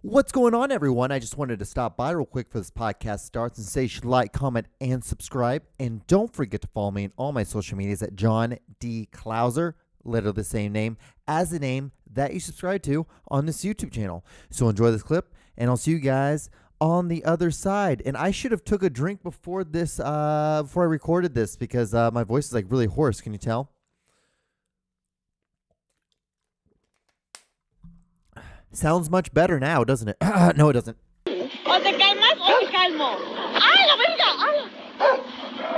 What's going on, everyone? I just wanted to stop by real quick for this podcast starts and say you should like, comment, and subscribe. And don't forget to follow me on all my social medias at John D. Clouser, literally the same name as the name that you subscribe to on this YouTube channel. So enjoy this clip, and I'll see you guys on the other side. And I should have took a drink before this, before I recorded this, because my voice is like really hoarse. Can you tell? Sounds much better now, doesn't it? No, it doesn't. O te calmas o me calmo. ¡A la verga!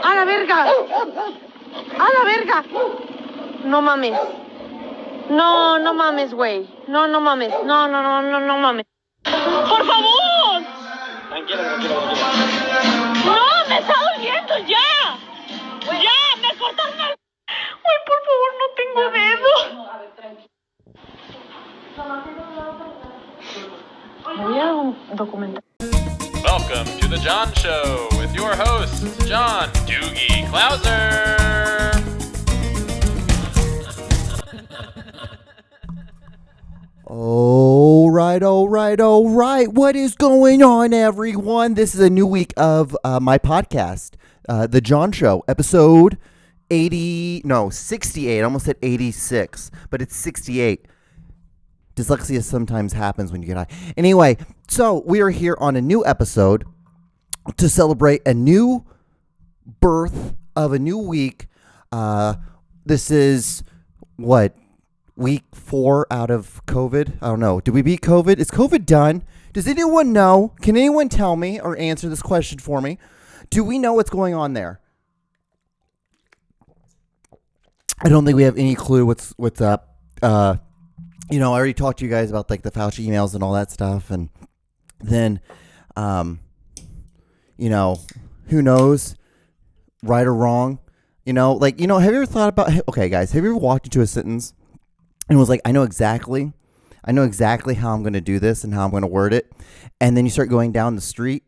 ¡A la verga! ¡A la verga! No mames. No, no mames, güey. No, no mames. No, no, no, no, no mames. ¡Por favor! Tranquila. ¡No, me está doliendo ya! ¡Ya! ¡Me cortaron el... ¡Ay, por favor, no tengo dedo! Voy a un documental. Welcome to The John Show with your host, John Doogie Clouser. All right. What is going on, everyone? This is a new week of my podcast, The John Show, episode 68. I almost said 86, but it's 68. Dyslexia sometimes happens when you get high. Anyway, so we are here on a new episode to celebrate a new birth of a new week. This is, week 4 out of COVID? I don't know. Did we beat COVID? Is COVID done? Does anyone know? Can anyone tell me or answer this question for me? Do we know what's going on there? I don't think we have any clue what's up. I already talked to you guys about like the Fauci emails and all that stuff, and then, who knows, right or wrong, have you ever thought about, okay, guys, have you ever walked into a sentence and was like, I know exactly how I'm going to do this and how I'm going to word it, and then you start going down the street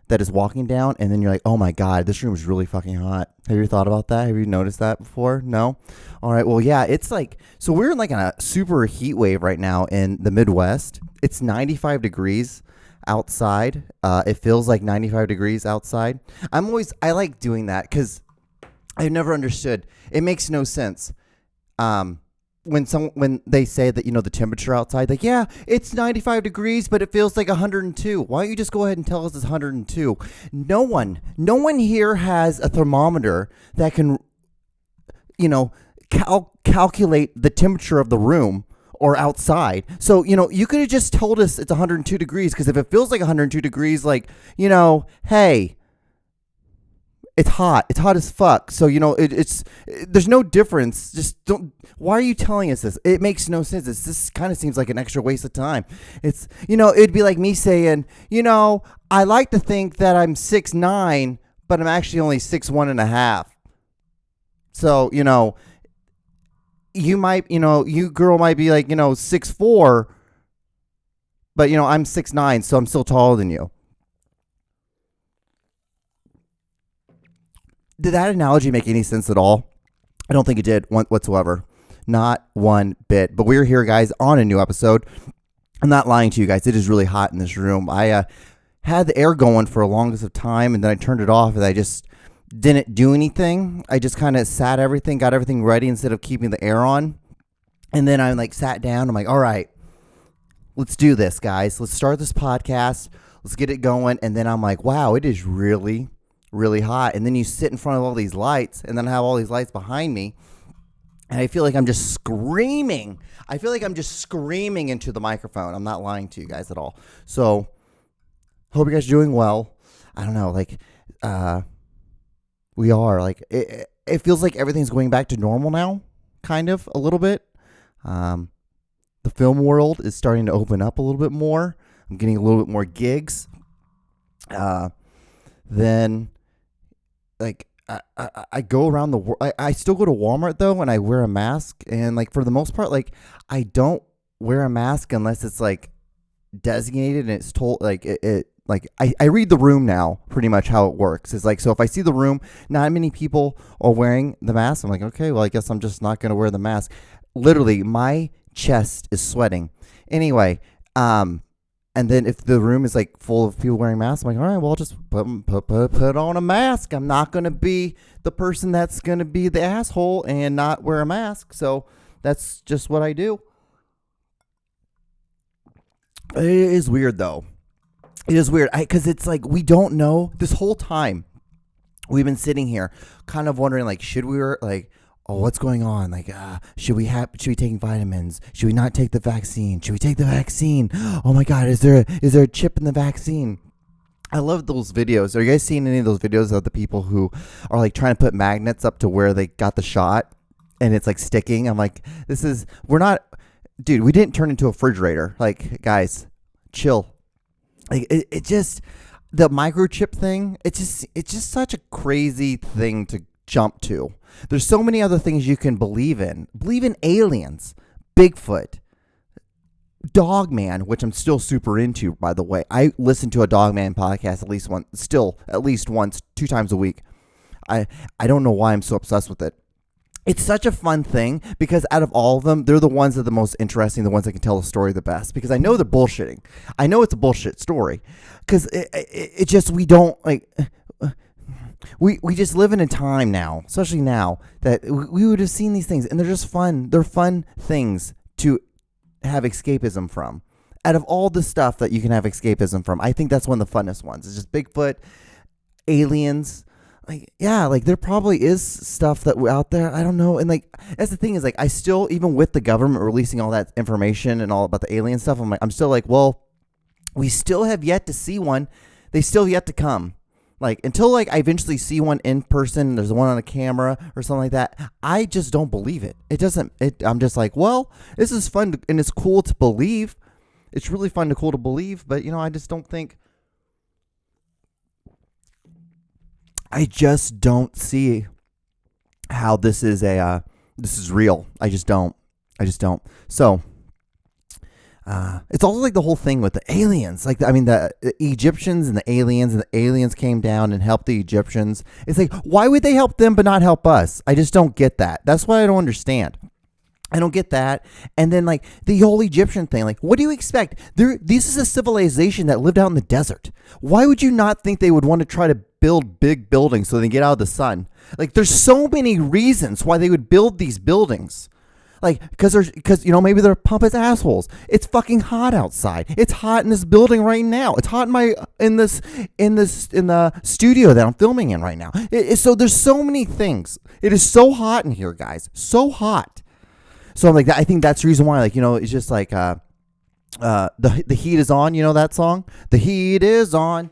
that is walking down, and then you're like, oh my God, this room is really fucking hot. Have you thought about that? Have you noticed that before? No? All right, well, yeah, it's like, so we're in like a super heat wave right now in the Midwest. It's 95 degrees outside. It feels like 95 degrees outside. I like doing that because I've never understood. It makes no sense. When they say that, the temperature outside, like, yeah, it's 95 degrees, but it feels like 102. Why don't you just go ahead and tell us it's 102? No one here has a thermometer that can, calculate the temperature of the room or outside. So, you could have just told us it's 102 degrees, because if it feels like 102 degrees, like, hey, it's hot. It's hot as fuck. So, there's no difference. Just don't. Why are you telling us this? It makes no sense. This kind of seems like an extra waste of time. It's, it'd be like me saying, I like to think that I'm 6'9", but I'm actually only 6'1.5". So, you might, you girl might be like, 6'4", but, I'm 6'9", so I'm still taller than you. Did that analogy make any sense at all? I don't think it did whatsoever. Not one bit. But we're here, guys, on a new episode. I'm not lying to you guys. It is really hot in this room. I had the air going for the longest of time, and then I turned it off, and I just didn't do anything. I just kind of got everything ready instead of keeping the air on. And then I sat down. I'm like, all right, let's do this, guys. Let's start this podcast. Let's get it going. And then I'm like, wow, it is really hot. And then you sit in front of all these lights, and then I have all these lights behind me, and I feel like I'm just screaming. Into the microphone. I'm not lying to you guys at all. So hope you guys are doing well. I don't know, we are, it feels like everything's going back to normal now, kind of, a little bit. The film world is starting to open up a little bit more. I'm getting a little bit more gigs. Then I go around the world. I still go to Walmart though, and I wear a mask. And for the most part, I don't wear a mask unless it's designated and it's told I read the room now. Pretty much how it works is so if I see the room, not many people are wearing the mask, I'm like, okay, well, I guess I'm just not gonna wear the mask. Literally, my chest is sweating. Anyway, And then if the room is like full of people wearing masks, I'm like, all right, well, I'll just put on a mask. I'm not going to be the person that's going to be the asshole and not wear a mask. So that's just what I do. It is weird, though. It is weird because it's like we don't know this whole time. We've been sitting here kind of wondering, like, should we like, oh, what's going on? Like, should we be taking vitamins? Should we not take the vaccine? Should we take the vaccine? Oh my God, is there a chip in the vaccine? I love those videos. Are you guys seeing any of those videos of the people who are like trying to put magnets up to where they got the shot and it's like sticking? I'm like, dude, we didn't turn into a refrigerator. Like, guys, chill. Like, it just, the microchip thing, it's just such a crazy thing to jump to. There's so many other things you can believe in. Believe in aliens, Bigfoot, Dogman, which I'm still super into, by the way. I listen to a Dogman podcast at least once, 2 times a week. I don't know why I'm so obsessed with it. It's such a fun thing because out of all of them, they're the ones that are the most interesting, the ones that can tell the story the best. Because I know they're bullshitting. I know it's a bullshit story. Because it just, we don't, like, we just live in a time now, especially now, that we would have seen these things. And they're just fun. They're fun things to have escapism from. Out of all the stuff that you can have escapism from, I think that's one of the funnest ones. It's just Bigfoot, aliens. Like, yeah, like there probably is stuff that we're out there. I don't know. And like, that's the thing is like, I still, even with the government releasing all that information and all about the alien stuff, I'm still like, well, we still have yet to see one. They still yet to come. Like, until like I eventually see one in person, there's one on a camera or something like that, I just don't believe it. I'm just like, well, this is fun and it's cool to believe. It's really fun and cool to believe, but I just don't think, I just don't see how this is real. I just don't. So, it's also like the whole thing with the aliens. Like, the Egyptians and the aliens came down and helped the Egyptians. It's like, why would they help them but not help us? I just don't get that. That's what I don't understand. I don't get that. And then like the whole Egyptian thing, like, what do you expect? This is a civilization that lived out in the desert. Why would you not think they would want to try to build big buildings so they can get out of the sun? Like, there's so many reasons why they would build these buildings. Like, because maybe they're pompous assholes. It's fucking hot outside. It's hot in this building right now. It's hot in the studio that I'm filming in right now. So there's so many things. It is so hot in here, guys. So hot. So I'm like, I think that's the reason why, like, it's just like, the heat is on, that song? The heat is on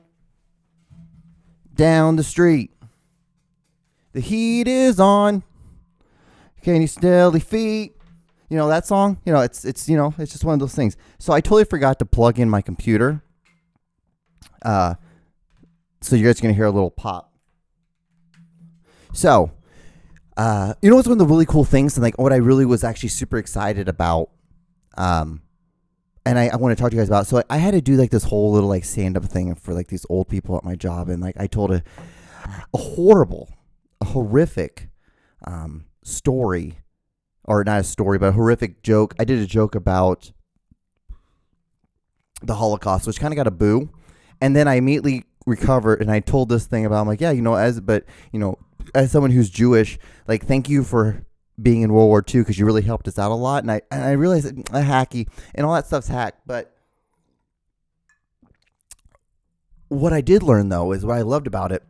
down the street. The heat is on. Can you still the feet? That song? It's just one of those things. So I totally forgot to plug in my computer. So you guys are going to hear a little pop. So, what's one of the really cool things, and like what I really was actually super excited about, and I want to talk to you guys about. So I had to do like this whole little like stand-up thing for like these old people at my job, and like I told a horrific story, or not a story, but a horrific joke. I did a joke about the Holocaust, which kind of got a boo, and then I immediately recovered, and I told this thing about, I'm like, yeah, as someone who's Jewish, like, thank you for being in World War II because you really helped us out a lot. And I realized that hacky and all that stuff's hack. But what I did learn, though, is what I loved about it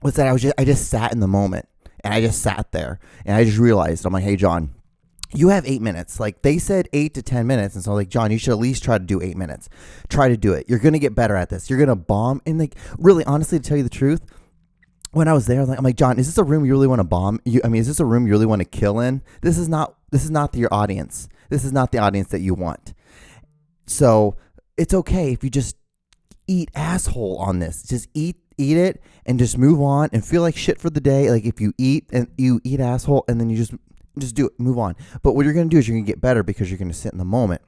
was that I just sat in the moment, and I just sat there, and I just realized, I'm like, hey, John, you have 8 minutes. Like, they said 8 to 10 minutes. And so, like, John, you should at least try to do 8 minutes. Try to do it. You're going to get better at this. You're going to bomb. And, like, really, honestly, to tell you the truth, when I was there, I'm like, John, is this a room you really want to bomb? Is this a room you really want to kill in? This is not your audience. This is not the audience that you want. So it's okay if you just eat asshole on this. Just eat it and just move on and feel like shit for the day. Like, if you eat asshole and then you just do it, move on. But what you're going to do is you're going to get better because you're going to sit in the moment.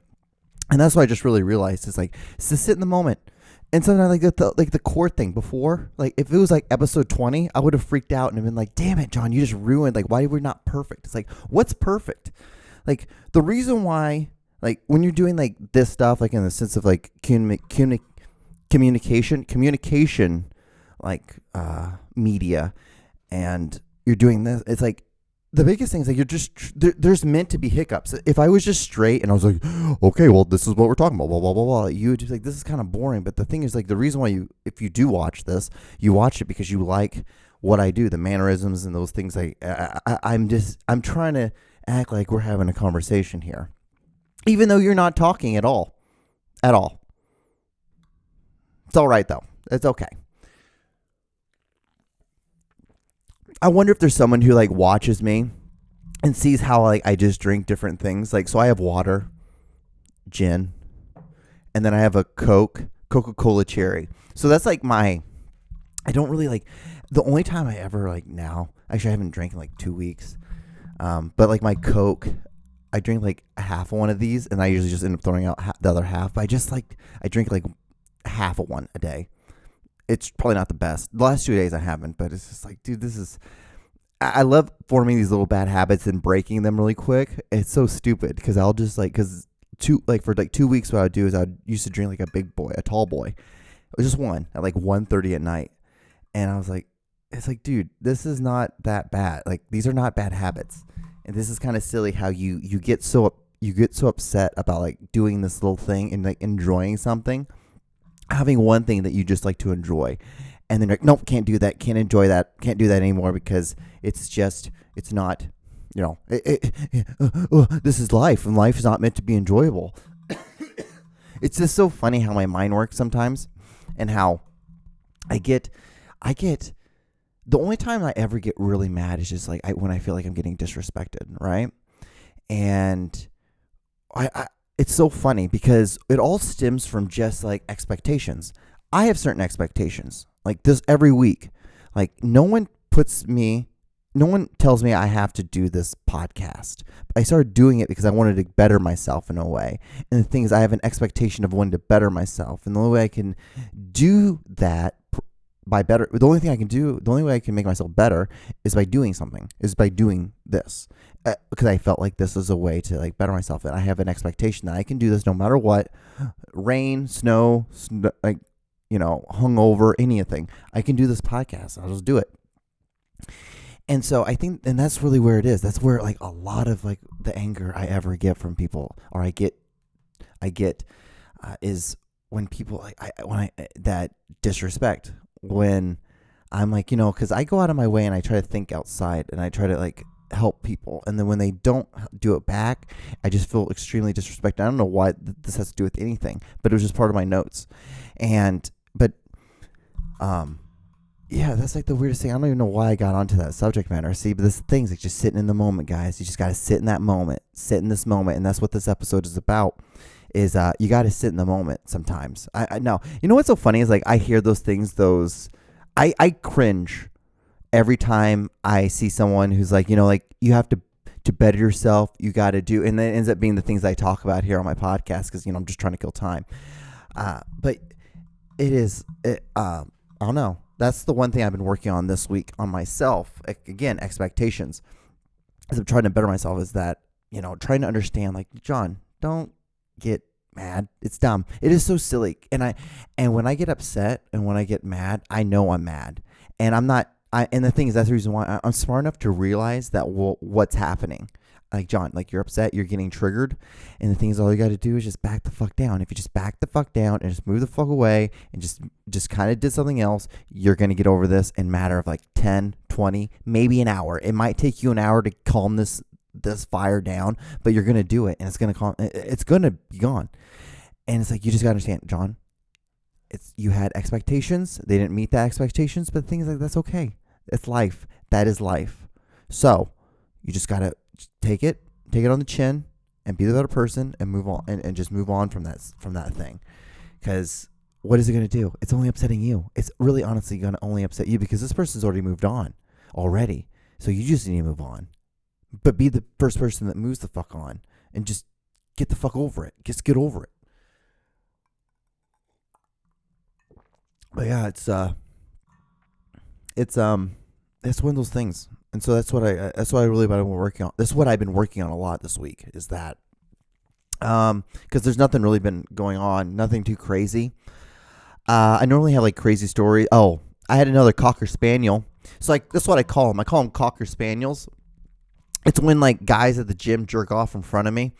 And that's what I just really realized is like, to sit in the moment. And sometimes like the core thing before, like if it was like episode 20, I would have freaked out and have been like, damn it, John, you just ruined, like, why are we not perfect? It's like, what's perfect? Like, the reason why, Like when you're doing like this stuff, like in the sense of like communication, like media, and you're doing this, it's like the biggest thing is like you're just there's meant to be hiccups. If I was just straight and I was like, okay, well, this is what we're talking about, blah blah blah blah, you would just like, this is kind of boring. But the thing is, like, the reason why if you do watch this, you watch it because you like what I do, the mannerisms and those things. Like I'm trying to act like we're having a conversation here, even though you're not talking at all. It's all right though. It's okay. I wonder if there's someone who like watches me and sees how like I just drink different things. Like, so I have water, gin, and then I have a Coca-Cola cherry. So that's like I don't really like, the only time I ever like now, actually I haven't drank in like 2 weeks. But like my Coke, I drink like half of one of these and I usually just end up throwing out the other half. But I drink like half of one a day. It's probably not the best. The last 2 days I haven't, but it's just like, dude, I love forming these little bad habits and breaking them really quick. It's so stupid because I'll just like, for 2 weeks what I would do is I used to drink like a tall boy. It was just one at like 1:30 at night. And I was like, it's like, dude, this is not that bad. Like, these are not bad habits. And this is kind of silly how you get so upset about like doing this little thing and like enjoying something. Having one thing that you just like to enjoy, and then like, nope, can't do that, can't enjoy that, can't do that anymore because it's not, this is life, and life is not meant to be enjoyable. It's just so funny how my mind works sometimes, and how I get the only time I ever get really mad is just like when I feel like I'm getting disrespected, right? And it's so funny because it all stems from just like expectations. I have certain expectations like this every week. Like no one tells me I have to do this podcast. I started doing it because I wanted to better myself in a way. And the thing is, I have an expectation of wanting to better myself. And the only way I can do that the only way I can make myself better is by doing something, is by doing this. Because I felt like this is a way to like better myself, and I have an expectation that I can do this no matter what, rain, snow, like, hungover, anything. I can do this podcast. I'll just do it. And so I think, and that's really where it is. That's where like a lot of like the anger I ever get from people, or I get, is when people that disrespect. When I'm like, because I go out of my way and I try to think outside and I try to like help people, and then when they don't do it back, I just feel extremely disrespected. I don't know why this has to do with anything, but it was just part of my notes. Yeah, that's like the weirdest thing. I don't even know why I got onto that subject matter. See, but this thing's like just sitting in the moment, guys. You just got to sit in that moment, sit in this moment, and that's what this episode is about. Is you got to sit in the moment sometimes. I know. You know what's so funny is like I hear those things. I cringe every time I see someone who's like, like you have to better yourself. You got to do, and then it ends up being the things I talk about here on my podcast because I'm just trying to kill time. But it is. I don't know. That's the one thing I've been working on this week on myself. Again, expectations. As I'm trying to better myself, is that trying to understand. Like, John, don't get mad. It's dumb. It is so silly. And when I get upset and when I get mad, I know I'm mad. And I'm not. And the thing is, that's the reason why I'm smart enough to realize that what's happening. Like, John, like you're upset, you're getting triggered. And the thing is, all you got to do is just back the fuck down. If you just back the fuck down and just move the fuck away and just kind of did something else, you're going to get over this in a matter of like 10, 20, maybe an hour. It might take you an hour to calm this fire down, but you're going to do it, and it's going to be gone. And it's like, you just got to understand, John, you had expectations. They didn't meet the expectations, but things like that's okay. It's life. That is life. So you just got to take it on the chin and be the better person and move on and just move on from that thing. Because what is it going to do? It's only upsetting you. It's really honestly going to only upset you because this person's already moved on already. So you just need to move on. But be the first person that moves the fuck on and just get the fuck over it. Just get over it. But yeah, it's one of those things. And so that's what I really been working on. That's what I've been working on a lot this week, is that Because there's nothing really been going on, nothing too crazy. I normally have like crazy stories. Oh, I had another Cocker Spaniel. So like that's what I call them. I call them Cocker Spaniels. It's when like guys at the gym jerk off in front of me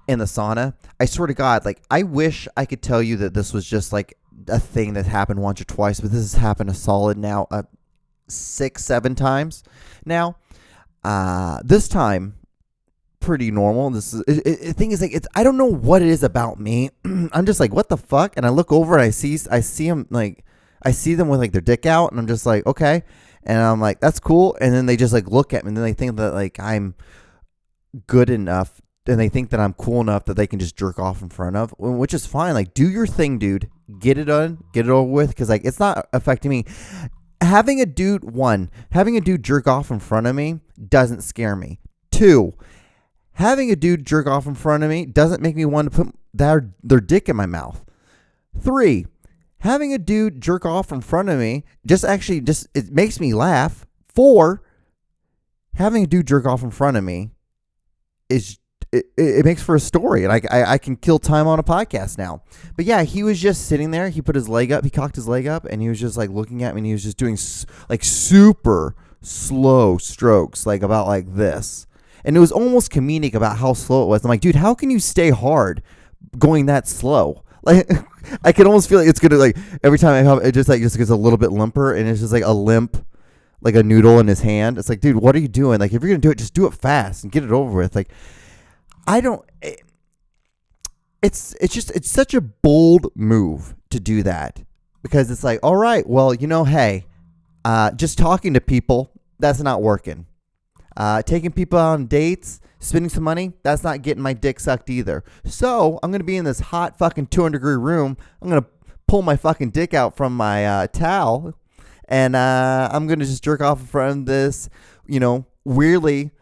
in the sauna. I swear to God, like I wish I could tell you that this was just like a thing that happened once or twice, but this has happened a solid now 6-7 times now. This time pretty normal. This is the thing is like it's I don't know what it is about me. I'm just like what the fuck, and I look over and I see them like I see them with like their dick out, and I'm just like okay, and I'm like that's cool, and then they just like look at me, and then they think that like I'm good enough, and they think that I'm cool enough that they can just jerk off in front of, which is fine. Like do your thing, dude. Get it done, get it over with, because like it's not affecting me. Having a dude jerk off in front of me doesn't scare me. 2, having a dude jerk off in front of me doesn't make me want to put their dick in my mouth. 3, having a dude jerk off in front of me just it makes me laugh. 4, having a dude jerk off in front of me it makes for a story, and I can kill time on a podcast now. But yeah, he was just sitting there. He put his leg up. He cocked his leg up, and he was just like looking at me, and he was just doing like super slow strokes, like about like this. And it was almost comedic about how slow it was. I'm like, dude, how can you stay hard going that slow? Like, I can almost feel like it's gonna like every time I have it just gets a little bit limper, and it's just like a limp, like a noodle in his hand. It's like, dude, what are you doing? Like, if you're gonna do it, just do it fast and get it over with. Like, I don't. It's such a bold move to do that, because it's like, all right, well, hey, just talking to people, that's not working. Taking people on dates, spending some money, that's not getting my dick sucked either. So I'm going to be in this hot fucking 200-degree room. I'm going to pull my fucking dick out from my towel, and I'm going to just jerk off in front of this, weirdly,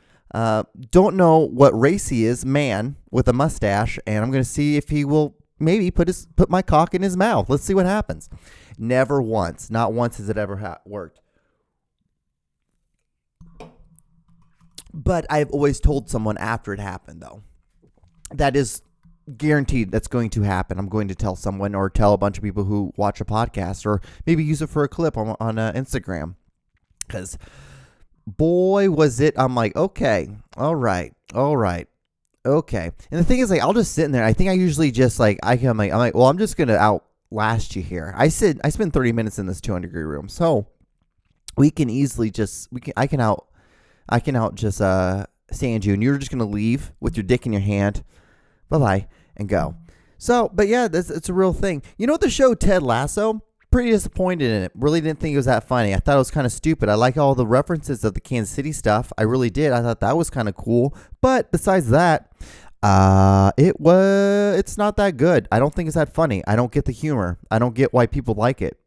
don't know what race he is, man with a mustache, and I'm going to see if he will maybe put my cock in his mouth. Let's see what happens. Never once, not once has it ever worked. But I've always told someone after it happened, though. That is guaranteed that's going to happen. I'm going to tell someone, or tell a bunch of people who watch a podcast, or maybe use it for a clip on Instagram. Because, boy, was it, I'm like, okay, all right, okay. And the thing is, like, I'll just sit in there. I think I usually just, like, I'm like, well, I'm just going to outlast you here. I spend 30 minutes in this 200-degree room. So, we can easily I can out just stand you, and you're just going to leave with your dick in your hand. Bye-bye, and go. So, but yeah, it's a real thing. You know, the show Ted Lasso, pretty disappointed in it. Really didn't think it was that funny. I thought it was kind of stupid. I like all the references of the Kansas City stuff. I really did. I thought that was kind of cool. But besides that, it's not that good. I don't think it's that funny. I don't get the humor. I don't get why people like it.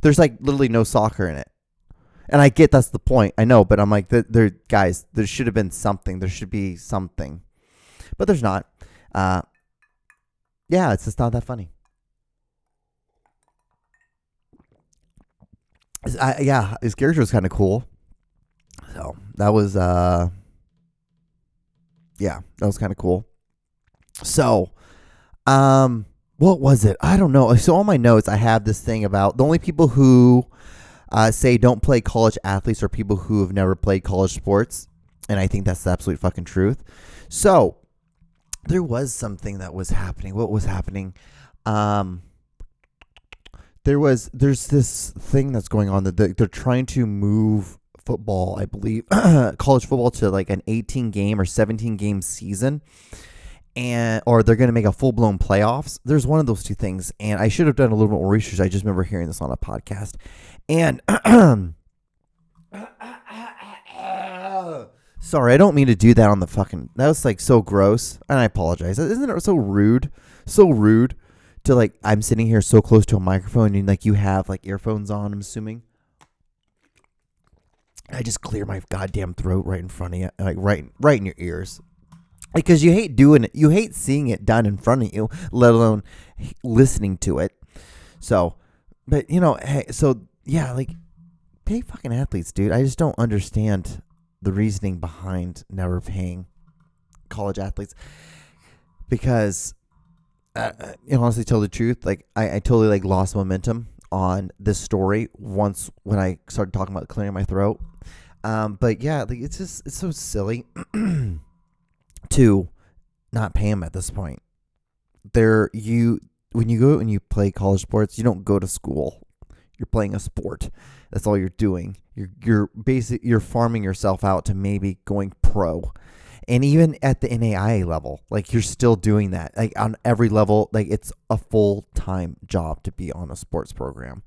There's like literally no soccer in it. And I get that's the point. I know, but I'm like, guys, there should have been something. There should be something. But there's not. Yeah, it's just not that funny. His character was kind of cool. So that was, that was kind of cool. So, what was it? I don't know. So on my notes, I have this thing about the only people who say don't play college athletes are people who have never played college sports. And I think that's the absolute fucking truth. So there was something that was happening. What was happening? There's this thing that's going on that they're trying to move football, I believe, college football to like an 18 game or 17 game season. Or they're going to make a full-blown playoffs. There's one of those two things, and I should have done a little bit more research. I just remember hearing this on a podcast. And sorry, I don't mean to do that on the fucking... That was like so gross, and I apologize. Isn't it so rude? So rude to like, I'm sitting here so close to a microphone, and like you have like earphones on, I'm assuming. I just clear my goddamn throat right in front of you, like right in your ears. Because you hate doing it. You hate seeing it done in front of you, let alone listening to it. So, but, hey, so, yeah, like, pay fucking athletes, dude. I just don't understand the reasoning behind never paying college athletes. because, honestly, tell the truth, like I totally like lost momentum on this story once when I started talking about clearing my throat. But yeah, like it's so silly to not pay them at this point. When you go and you play college sports, you don't go to school. You're playing a sport. That's all you're doing. You're farming yourself out to maybe going pro. And even at the NAIA level, like you're still doing that. Like on every level, like it's a full-time job to be on a sports program.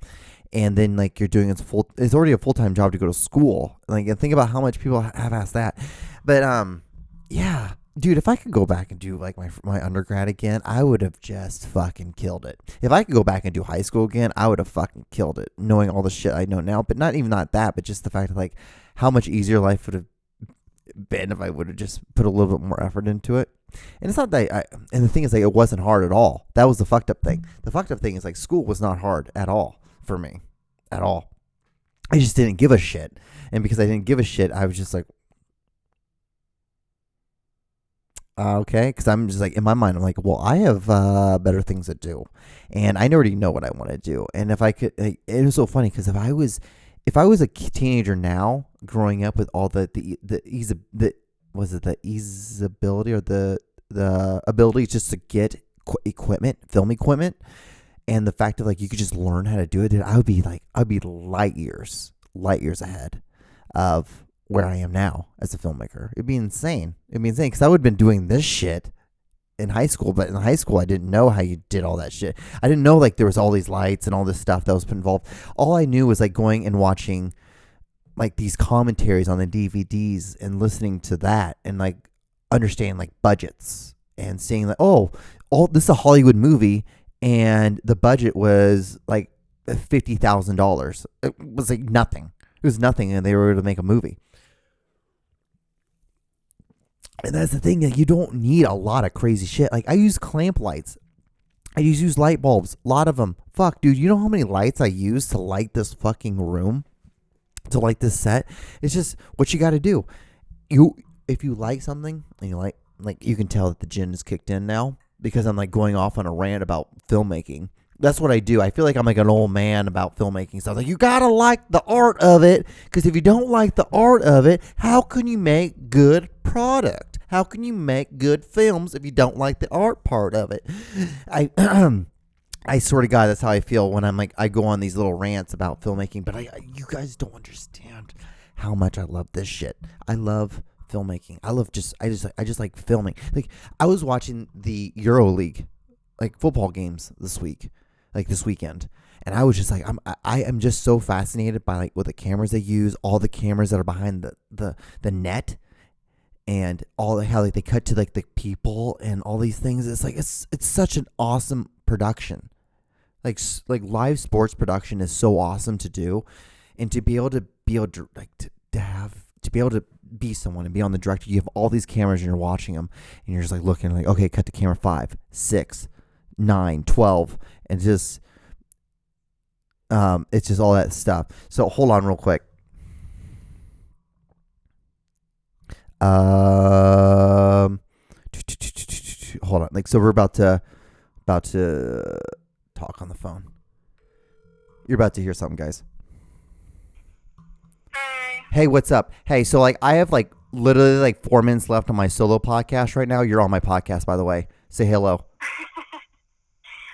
And then like you're doing it's already a full-time job to go to school. Like, and think about how much people have asked that. But yeah, dude, if I could go back and do like my undergrad again, I would have just fucking killed it. If I could go back and do high school again, I would have fucking killed it, knowing all the shit I know now. But not that, but just the fact of like how much easier life would have been if I would have just put a little bit more effort into it. And it's not that and the thing is like it wasn't hard at all. That was the fucked up thing. The fucked up thing is like school was not hard at all for me. At all. I just didn't give a shit. And because I didn't give a shit, I was just like, okay, because I'm just like, in my mind, I'm like, well, I have better things to do. And I already know what I want to do. And if I could, it was so funny because if I was a teenager now, growing up with all the easeability or the ability just to get film equipment, and the fact that like you could just learn how to do it, dude, I'd be light years ahead of where I am now as a filmmaker. It'd be insane. Because I would have been doing this shit in high school, but in high school I didn't know how you did all that shit. I didn't know like there was all these lights and all this stuff that was involved. All I knew was like going and watching like these commentaries on the DVDs and listening to that and like understanding like budgets and seeing like, oh, this is a Hollywood movie and the budget was like $50,000. It was like nothing. It was nothing, and they were able to make a movie. And that's the thing, that you don't need a lot of crazy shit. Like I use clamp lights. I use light bulbs. A lot of them. Fuck, dude, you know how many lights I use to light this fucking room? To light this set? It's just what you got to do. If you like something and you like you can tell that the gin is kicked in now because I'm like going off on a rant about filmmaking. That's what I do. I feel like I'm like an old man about filmmaking stuff. Like, you gotta like the art of it, because if you don't like the art of it, how can you make good product? How can you make good films if you don't like the art part of it? I swear to God, that's how I feel when I'm like, I go on these little rants about filmmaking, but you guys don't understand how much I love this shit. I love filmmaking. I just like filming. Like, I was watching the EuroLeague, like football games this weekend, and I was just like, I am just so fascinated by like what the cameras they use, all the cameras that are behind the net, and all how like they cut to like the people and all these things. It's like it's such an awesome production. Like live sports production is so awesome to do, and to be able to like to be able to be someone and be on the director. You have all these cameras and you're watching them, and you're just like looking like, okay, cut to camera 5, 6, 9, 12, and just it's just all that stuff. So hold on real quick. Hold on. Like, so we're about to talk on the phone. You're about to hear something, guys. Hey, what's up? Hey, so like I have like literally like 4 minutes left on my solo podcast right now. You're on my podcast, by the way. Say hello.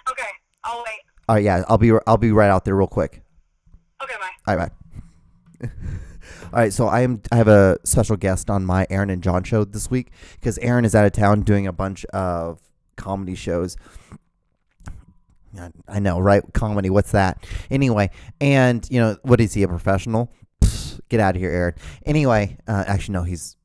Okay, I'll wait. All right, yeah, I'll be right out there real quick. Okay, bye. All right, bye. All right, so I have a special guest on my Aaron and John show this week because Aaron is out of town doing a bunch of comedy shows. I know, right? Comedy, what's that? Anyway, and you know, what is he, a professional? Pfft, get out of here, Aaron. Anyway, actually, no, he's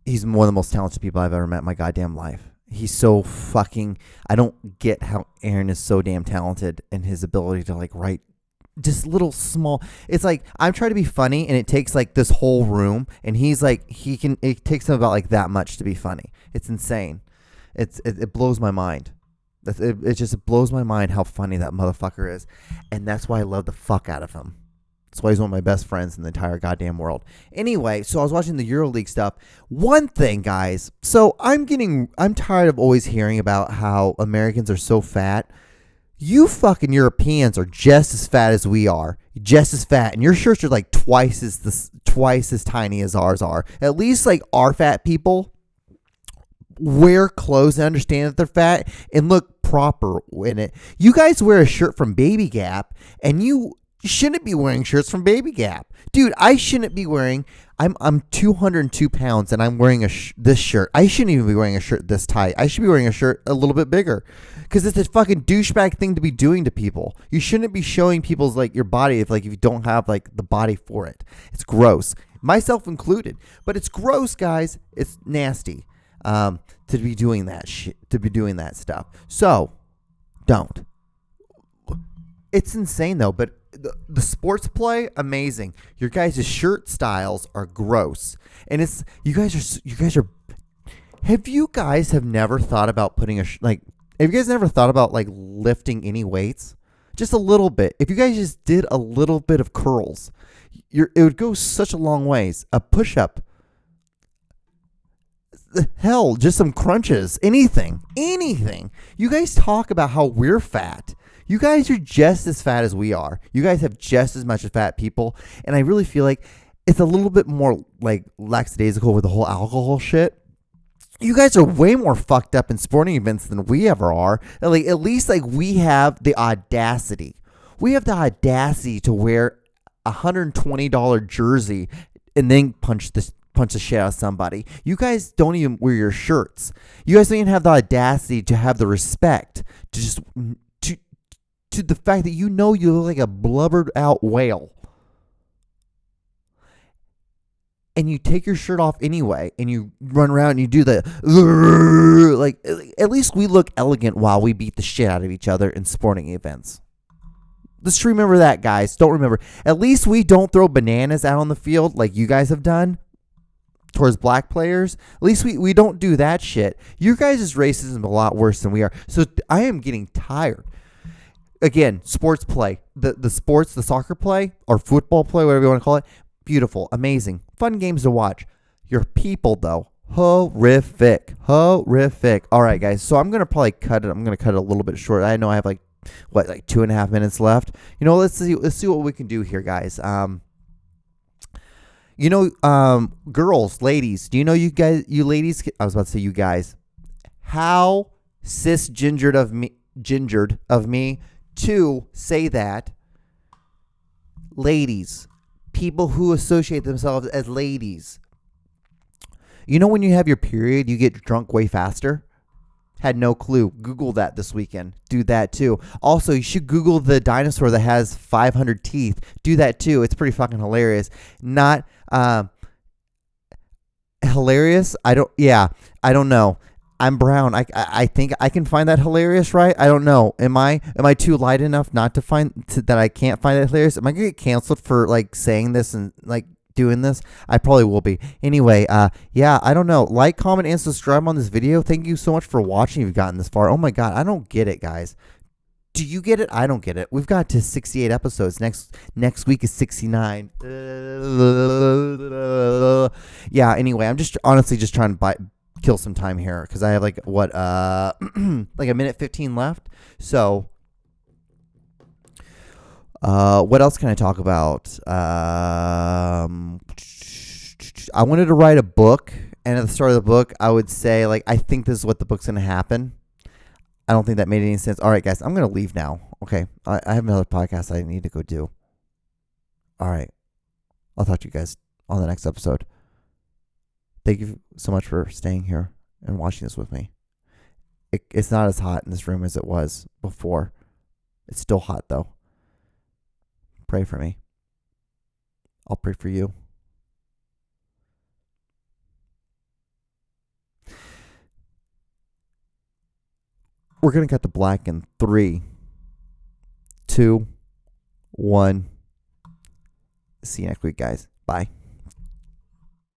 one of the most talented people I've ever met in my goddamn life. He's so fucking, I don't get how Aaron is so damn talented in his ability to like write just little small, it's like I'm trying to be funny and it takes like this whole room, and he's like, it takes him about like that much to be funny. It's insane. It blows my mind. It just blows my mind how funny that motherfucker is, and that's why I love the fuck out of him. That's why he's one of my best friends in the entire goddamn world. Anyway, so I was watching the EuroLeague stuff. One thing, guys. So I'm tired of always hearing about how Americans are so fat. You fucking Europeans are just as fat as we are. Just as fat. And your shirts are like twice as tiny as ours are. At least like our fat people wear clothes and understand that they're fat and look proper in it. You guys wear a shirt from Baby Gap and you shouldn't be wearing shirts from Baby Gap. Dude, I shouldn't be wearing... I'm 202 pounds and I'm wearing this shirt. I shouldn't even be wearing a shirt this tight. I should be wearing a shirt a little bit bigger because it's a fucking douchebag thing to be doing to people. You shouldn't be showing people's like your body if you don't have like the body for it. It's gross, myself included. But it's gross, guys. It's nasty to be doing that shit, to be doing that stuff. So don't. It's insane though, but the sports play, amazing. Your guys' shirt styles are gross, and it's you guys are. Have you guys never thought about putting have you guys never thought about like lifting any weights, just a little bit? If you guys just did a little bit of curls, it would go such a long ways. A push up, hell, just some crunches, anything. You guys talk about how we're fat. You guys are just as fat as we are. You guys have just as much as fat people. And I really feel like it's a little bit more like lackadaisical with the whole alcohol shit. You guys are way more fucked up in sporting events than we ever are. Like, at least like we have the audacity. We have the audacity to wear a $120 jersey and then punch the shit out of somebody. You guys don't even wear your shirts. You guys don't even have the audacity to have the respect to just... to the fact that you look like a blubbered out whale. And you take your shirt off anyway and you run around and you do the like, at least we look elegant while we beat the shit out of each other in sporting events. Let's remember that, guys. Don't remember. At least we don't throw bananas out on the field like you guys have done towards black players. At least we don't do that shit. Your guys' racism is a lot worse than we are. So I am getting tired. Again, sports play, the soccer play or football play, whatever you want to call it, beautiful, amazing, fun games to watch. Your people, though, horrific. All right, guys, so I'm going to probably cut it. I'm going to cut it a little bit short. I know I have like 2.5 minutes left. Let's see what we can do here, guys. Girls, ladies, do you know you ladies, I was about to say you guys, how cisgendered of me to say that ladies, people who associate themselves as ladies, when you have your period, you get drunk way faster. Had no clue. Google that this weekend. Do that too. Also, you should Google the dinosaur that has 500 teeth. Do that too. It's pretty fucking hilarious. Not hilarious. I don't know. I'm brown. I think I can find that hilarious, right? I don't know. Am I too light enough not to that I can't find it hilarious? Am I gonna get canceled for like saying this and like doing this? I probably will be. Anyway, yeah, I don't know. Like, comment, and subscribe on this video. Thank you so much for watching. You've gotten this far. Oh my god, I don't get it, guys. Do you get it? I don't get it. We've got to 68 episodes. Next week is 69. Yeah. Anyway, I'm just honestly just trying to kill some time here because I have like like a minute 15 left. So what else can I talk about? I wanted to write a book, and at the start of the book I would say like I think this is what the book's gonna happen. I don't think that made any sense. All right, guys, I'm gonna leave now. Okay, I have another podcast I need to go do. All right, I'll talk to you guys on the next episode. Thank you so much for staying here and watching this with me. It's not as hot in this room as it was before. It's still hot, though. Pray for me. I'll pray for you. We're going to cut to black in 3, 2, 1. See you next week, guys. Bye.